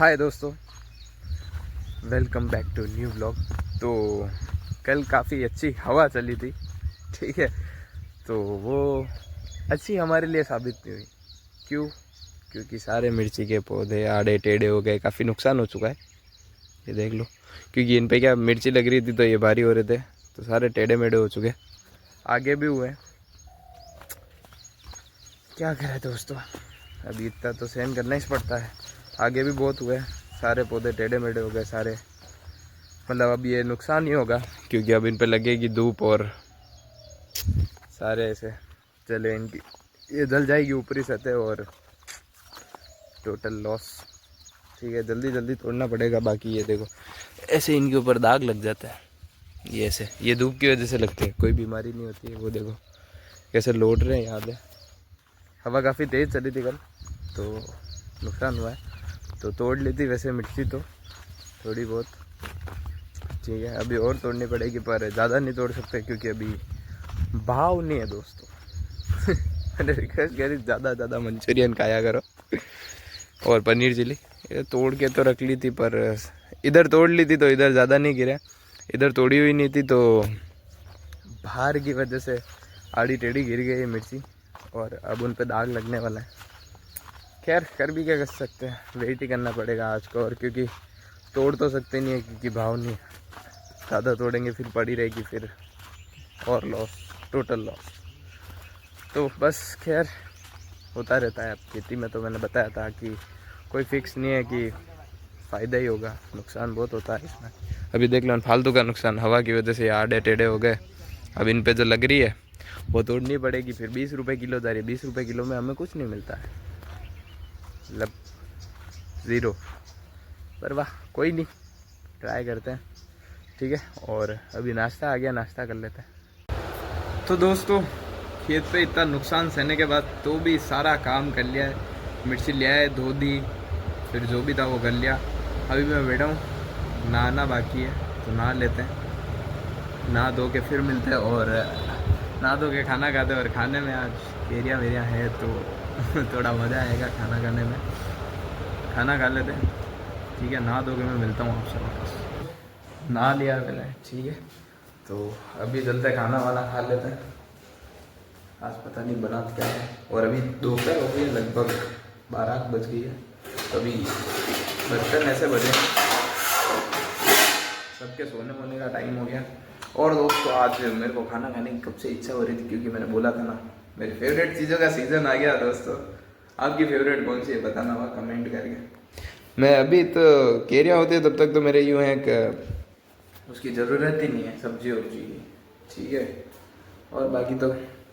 हाय दोस्तों, welcome back to new vlog. तो कल काफ़ी अच्छी हवा चली थी, ठीक है। तो वो अच्छी हमारे लिए साबित नहीं हुई। क्यों? क्योंकि सारे मिर्ची के पौधे आड़े टेढ़े हो गए, काफ़ी नुकसान हो चुका है। ये देख लो, क्योंकि इन पे क्या मिर्ची लग रही थी तो ये भारी हो रहे थे, तो सारे टेढ़े मेढ़े हो चुके। आगे भी हुए, क्या करें दोस्तों, अभी इतना तो सहन करना ही पड़ता है। आगे भी बहुत हुए, सारे पौधे टेढ़े मेढ़े हो गए सारे। मतलब अब ये नुकसान ही होगा, क्योंकि अब इन पे लगेगी धूप और सारे ऐसे चले इनकी ये जल जाएगी ऊपरी सतह और टोटल लॉस। ठीक है, जल्दी जल्दी तोड़ना पड़ेगा। बाकी ये देखो ऐसे इनके ऊपर दाग लग जाता है, ये ऐसे, ये धूप की वजह से लगते हैं, कोई बीमारी नहीं होती है। वो देखो कैसे लौट रहे हैं, याद है। हवा काफ़ी तेज़ चली थी कल, तो नुकसान हुआ है। तो तोड़ ली थी वैसे मिर्ची तो थोड़ी बहुत, ठीक है। अभी और तोड़नी पड़ेगी, पर ज़्यादा नहीं तोड़ सकते क्योंकि अभी भाव नहीं है दोस्तों। मैंने रिक्वेस्ट करी ज़्यादा मंचूरियन खाया करो और पनीर चिली। ये तोड़ के तो रख ली थी, पर इधर तोड़ ली थी तो इधर ज़्यादा नहीं गिरा, इधर तोड़ी हुई नहीं थी तो बाहर की वजह से आड़ी टेढ़ी गिर गई है मिर्ची, और अब उन पर दाग लगने वाला है। खैर, कर भी क्या कर सकते हैं, वेट ही करना पड़ेगा आज को। और क्योंकि तोड़ तो सकते नहीं है क्योंकि भाव नहीं है, ज़्यादा तोड़ेंगे फिर पड़ी रहेगी, फिर और लॉस, टोटल लॉस। तो बस खैर होता रहता है। अब खेती में तो मैंने बताया था कि कोई फिक्स नहीं है कि फ़ायदा ही होगा, नुकसान बहुत होता है इसमें। अभी देख लो फालतू का नुकसान, हवा की वजह से आड़े टेढ़े हो गए। अब इन पे जो लग रही है वो तोड़नी पड़ेगी, फिर 20 रुपये किलो जा रही है। 20 रुपये किलो में हमें कुछ नहीं मिलता है, मतलब ज़ीरो। पर वाह, कोई नहीं, ट्राई करते हैं, ठीक है। और अभी नाश्ता आ गया, नाश्ता कर लेते हैं। तो दोस्तों, खेत पे इतना नुकसान सहने के बाद तो भी सारा काम कर लिया है। मिर्ची लिया है, धो दी, फिर जो भी था वो कर लिया। अभी मैं बैठा हूँ, नहाना बाकी है, तो नहा लेते हैं। नहा धो के फिर मिलते हैं और नहा धो के खाना खाते हैं। और खाने में आज केरिया वेरिया है तो थोड़ा मज़ा आएगा खाना खाने में। खाना खा लेते हैं, ठीक है। नहा धो के मैं मिलता हूँ आपसे वापस। नहा लिया मैंने, ठीक है। तो अभी चलते खाना वाना खा लेते हैं। आज पता नहीं बना क्या है। और अभी दोपहर हो गई है, लगभग 12 बज गई है। अभी बर्तन ऐसे बजे, सबके सोने वोने का टाइम हो गया। और दोस्तों, आज मेरे को खाना खाने की कब से इच्छा हो रही थी, क्योंकि मैंने बोला था ना, मेरी फेवरेट चीज़ों का सीज़न आ गया दोस्तों। आपकी फेवरेट कौन सी है बताना हुआ कमेंट करके। मैं अभी तो केरिया होती है तब तक तो मेरे यूँ है कि उसकी ज़रूरत ही नहीं है सब्जी वब्जी की, ठीक है। और बाकी तो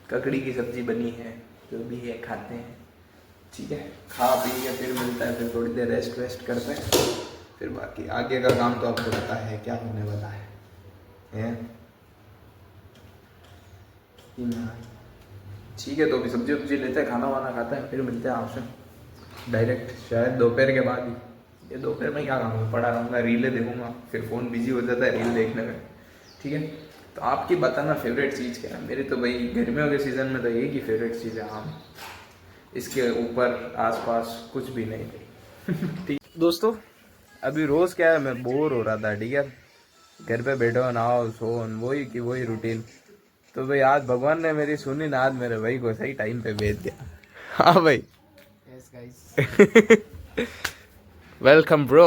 ककड़ी की सब्ज़ी बनी है, जो भी है खाते हैं, ठीक है। खा पी के फिर मिलता है, फिर थोड़ी देर रेस्ट वेस्ट करते हैं, फिर बाकी आगे का काम तो आपको पता है क्या होने वाला है। ठीक है, तो अभी सब्जी वब्जी लेते हैं, खाना वाना खाते हैं, फिर मिलते हैं आपसे डायरेक्ट, शायद दोपहर के बाद ही। ये दोपहर में क्या काम है, पड़ा रहूँगा, रीलें देखूँगा, फिर फ़ोन बिजी हो जाता है रील देखने में, ठीक है। तो आपकी बताना फेवरेट चीज़ क्या है। मेरी तो भाई गर्मियों के सीज़न में तो एक ही फेवरेट चीज़ है आम, इसके ऊपर आसपास कुछ भी नहीं थी। ठीक दोस्तों, अभी रोज़ क्या है, मैं बोर हो रहा था, ठीक है। घर पे बैठो, नहाओ, सो, वही रूटीन। तो भाई आज भगवान ने मेरी सुनी ना, आज मेरे भाई को सही टाइम पे भेज दिया। हाँ भाई, यस गाइस, वेलकम ब्रो।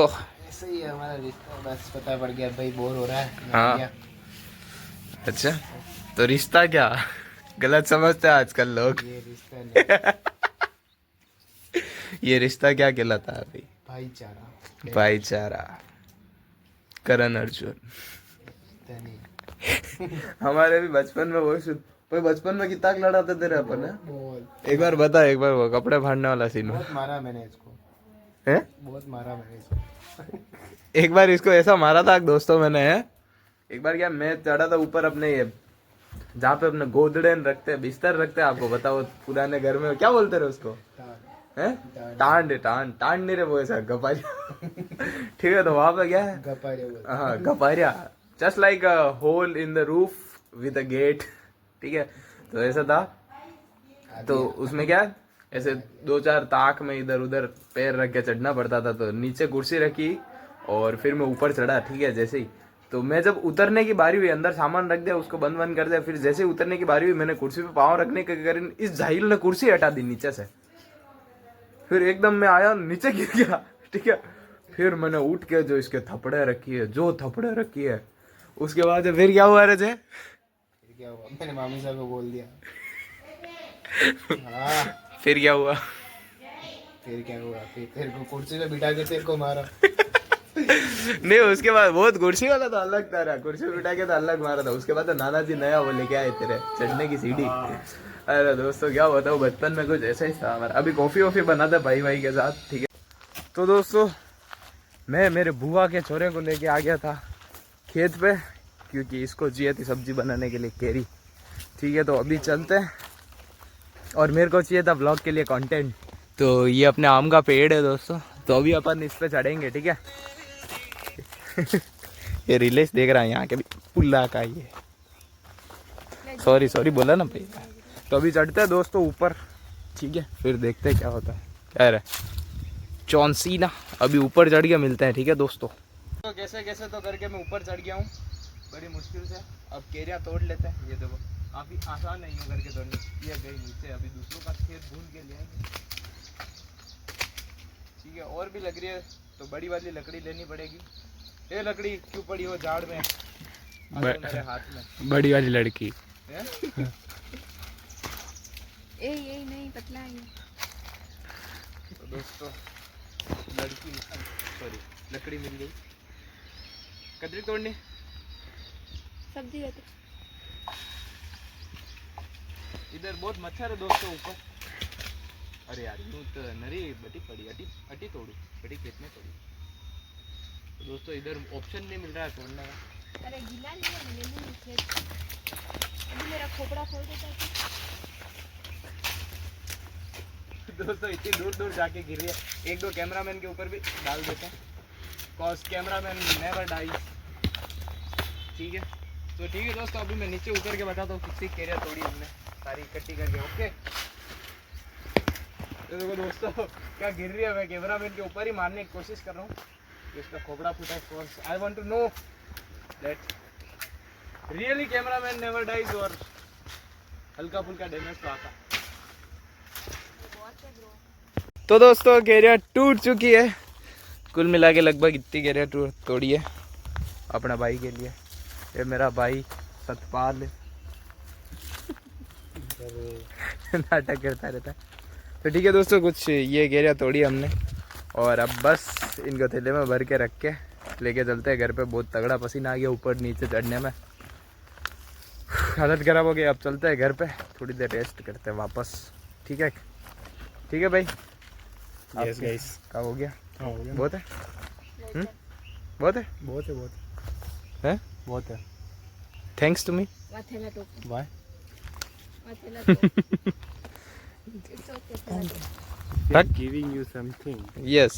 ऐसे ही है हमारा रिश्ता, बस पता पड़ गया भाई बोर हो रहा है, हाँ, गया। अच्छा, तो रिश्ता क्या गलत समझते हैं आजकल लोग। ये रिश्ता नहीं, ये रिश्ता क्या कहलाता है भाई? भाईचारा। भाईचारा, करण अर्जुन। रिश्ता नहीं, हमारे भी बचपन में वही सुन, भाई बचपन में कितना लड़ाते थे रे अपन, है? बहुत एक बार बता, एक बार वो कपड़े फाड़ने वाला सीन बहुत मारा मैंने इसको, है। बहुत मारा मैंने इसको। एक बार इसको ऐसा मारा था दोस्तों मैंने, है। एक बार क्या, मैं चढ़ा था ऊपर अपने ये जहाँ पे अपने गोदड़ेन रखते हैं, बिस्तर रखते हैं, आपको बताओ पुराने घर में क्या बोलते रहे उसको, है? टांड, टांड, टांड नहीं रे, वो ऐसा गपारिया। ठीक है, तो वहां पे क्या है, गपारिया, हाँ गपारिया, just like a hole in the roof with a gate, ठीक है। तो ऐसा था, तो उसमें क्या ऐसे 2-4 ताक में इधर उधर पैर रख के चढ़ना पड़ता था। तो नीचे कुर्सी रखी और फिर मैं ऊपर चढ़ा, ठीक है। जैसे ही तो मैं जब उतरने की बारी हुई, अंदर सामान रख दिया, उसको बंद बंद कर दिया, फिर जैसे ही उतरने की बारी हुई मैंने कुर्सी पे पाँव रखने के कारण इस जाहिल ने कुर्सी हटा दी नीचे से। फिर एकदम मैं आया, नीचे गिर गया, ठीक है। फिर मैंने उठ के जो इसके थपड़े रखी है उसके बाद फिर क्या हुआ रजे? फिर क्या हुआ, मैंने मामी साहब को बोल दिया। हाँ फिर क्या हुआ? फिर क्या हुआ, फिर तेरे को कुर्सी पे बिठा के तेरे को मारा। नहीं, उसके बाद बहुत कुर्सी वाला तो अलग था, कुर्सी पे बिठा के तो अलग मारा था। उसके बाद तो नाना जी नया वो लेके आए तेरे चढ़ने की सीढ़ी। अरे दोस्तों क्या बताओ, बचपन में कुछ ऐसा ही था हमारा। अभी कॉफी वॉफी बनाते भाई के साथ, ठीक है। तो दोस्तों मैं मेरे बुआ के छोरे को लेके आ गया था खेत पे, क्योंकि इसको चाहिए थी सब्जी बनाने के लिए केरी, ठीक है। तो अभी चलते हैं, और मेरे को चाहिए था ब्लॉग के लिए कंटेंट। तो ये अपने आम का पेड़ है दोस्तों, तो अभी अपन इस पे चढ़ेंगे, ठीक है। ये रिलेस देख रहा है यहाँ के भी पुल्ला का, ये सॉरी बोला ना भाई। तो अभी चढ़ते हैं दोस्तों ऊपर, ठीक है, फिर देखते हैं क्या होता है। क्या रहा चौंसी ना, अभी ऊपर चढ़ के मिलते हैं, ठीक है दोस्तों। तो कैसे तो करके मैं ऊपर चढ़ गया हूँ बड़ी मुश्किल से। अब केरियाँ तोड़ लेते हैं, ये देखो काफ़ी आसान नहीं हो करके तोड़नी। ये गई नीचे, अभी दूसरों का खेत ढूंढ के ले आएंगे, ठीक है। और भी लग रही है तो बड़ी वाली लकड़ी लेनी पड़ेगी। ये लकड़ी क्यों पड़ी हो झाड़ में मेरे हाथ में, बड़ी वाली लड़की यही नहीं पतला है। तो दोस्तों लकड़ी मिल गई, कतरी तोड़नी सब्जी है। इधर बहुत मच्छर है दोस्तों ऊपर। अरे यार यूँ तो नरी बटी पड़ी, अटी तोड़ू बड़ी खेत में तोड़ी। तो दोस्तों इधर ऑप्शन नहीं मिल रहा है तोड़ने का। अरे गीला नहीं है, ले लूँ खेत। अभी मेरा खोपड़ा खोल देता है। दोस्तों इतनी दूर जाके गिर रही है। 1-2 कैमरामैन के ऊपर भी डाल देते हैं, कॉज कैमरामैन नेवर डाई, ठीक है। तो ठीक है दोस्तों, अभी मैं नीचे उतर के बताता हूँ कितनी केरिया तोड़ी हमने सारी इकट्ठी करके, ओके। तो देखो दोस्तों क्या गिर रही है, मैं कैमरामैन के ऊपर ही मारने की कोशिश कर रहा हूँ, इसका खोपड़ा फूटा है। Course I want to know that really cameraman never dies, और हल्का फुल्का डैमेज तो आता। तो दोस्तों केरिया टूट चुकी है, कुल मिला के लगभग इतनी केरिया तोड़ी है अपना भाई के लिए। ये मेरा भाई सतपाल नाटक करता रहता है। तो ठीक है दोस्तों, कुछ ये केरिया तोड़ी हमने, और अब बस इनको थैले में भर के रख के लेके चलते हैं घर पे। बहुत तगड़ा पसीना आ गया ऊपर नीचे चढ़ने में, हालत खराब हो गई। अब चलते हैं घर पे, थोड़ी देर रेस्ट करते हैं वापस, ठीक है। ठीक है भाई, यस गाइस, का हो गया? हो गया। बहुत है, बहुत है, बहुत है। थैंक्स टू मी, वाथेला तो बाय। वाथेला तो it's okay. We are giving you something. Yes,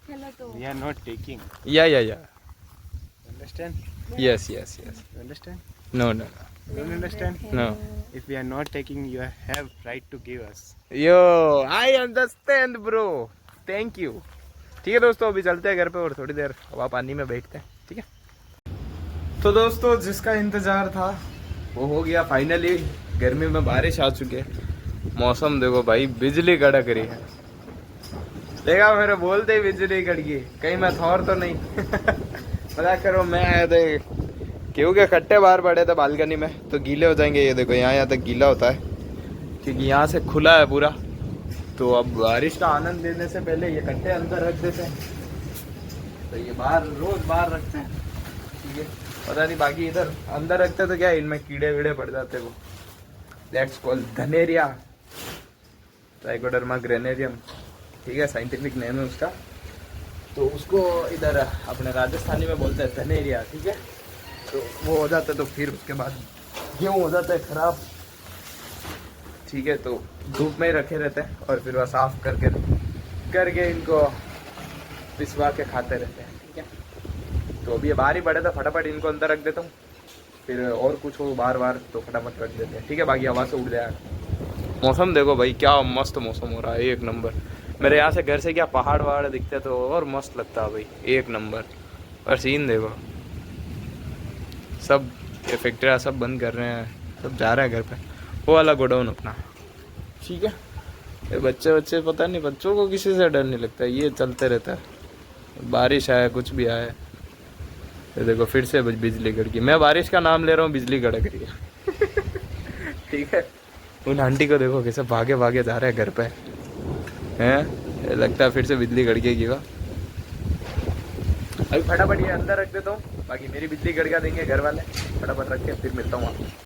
थेला तो We are not taking. या Understand? Yes, You understand? No, Don't understand? No, If we are not taking, you have right to give us. Yo I understand bro, thank you. ठीक है दोस्तों, अभी चलते हैं घर पे और थोड़ी देर हवा पानी में बैठते हैं, ठीक है। तो दोस्तों जिसका इंतजार था वो हो गया फाइनली। गर्मी में बारिश आ चुकी है, मौसम देखो भाई, बिजली कड़क रही है। देखा मेरे बोलते ही बिजली कड़की, कहीं मैं थौर तो नहीं पता करो। मैं आया था क्योंकि कट्टे बाहर पड़े थे बालकनी में, तो गीले हो जाएंगे। ये देखो यहाँ तक गीला होता है क्योंकि यहाँ से खुला है पूरा। तो अब बारिश का आनंद लेने से पहले ये कट्टे अंदर रख देते हैं, तो ये बाहर रोज बाहर रखते हैं, ठीक है। पता नहीं बाकी इधर अंदर रखते तो क्या इनमें कीड़े वीड़े पड़ जाते। वो दैट्स कॉल्ड धनेरिया, ट्राइकोडर्मा ग्रेनेरियम, ठीक है, साइंटिफिक नेम है उसका। तो उसको इधर अपने राजस्थानी में बोलते हैं धनेरिया, ठीक है। तो वो हो जाता है, तो फिर उसके बाद गेहूँ हो जाता है खराब, ठीक है। तो धूप में ही रखे रहते हैं और फिर वह साफ करके इनको पिसवा के खाते रहते हैं, ठीक है। तो अभी ये बाहर ही पड़े, तो फटाफट इनको अंदर रख देता हूँ, फिर और कुछ हो बार बार तो फटाफट रख देते हैं, ठीक है। बाकी हवा से उड़ जाएगा। मौसम देखो भाई, क्या मस्त मौसम हो रहा है, एक नंबर। मेरे यहाँ से घर से क्या पहाड़ वहाड़ दिखते तो और मस्त लगता है भाई, एक नंबर। और सीन देखो, सब ये फैक्ट्रियाँ सब बंद कर रहे हैं, सब जा रहे हैं घर पे। वो वाला गोडाउन अपना, ठीक है। ये बच्चे पता नहीं, बच्चों को किसी से डर नहीं लगता, ये चलते रहता है। बारिश आए कुछ भी आए, ये देखो फिर से बिजली कड़की। मैं बारिश का नाम ले रहा हूँ, बिजली कड़क रही है। ठीक है। उन आंटी को देखो कैसे भागे भागे जा रहे हैं घर पे, हैं, लगता है फिर से बिजली कड़केगी। वाह, अभी फटाफट ये अंदर रख देता हूँ, बाकी मेरी बिजली कड़का देंगे घर वाले। फटाफट रख के फिर मिलता हूँ आपको।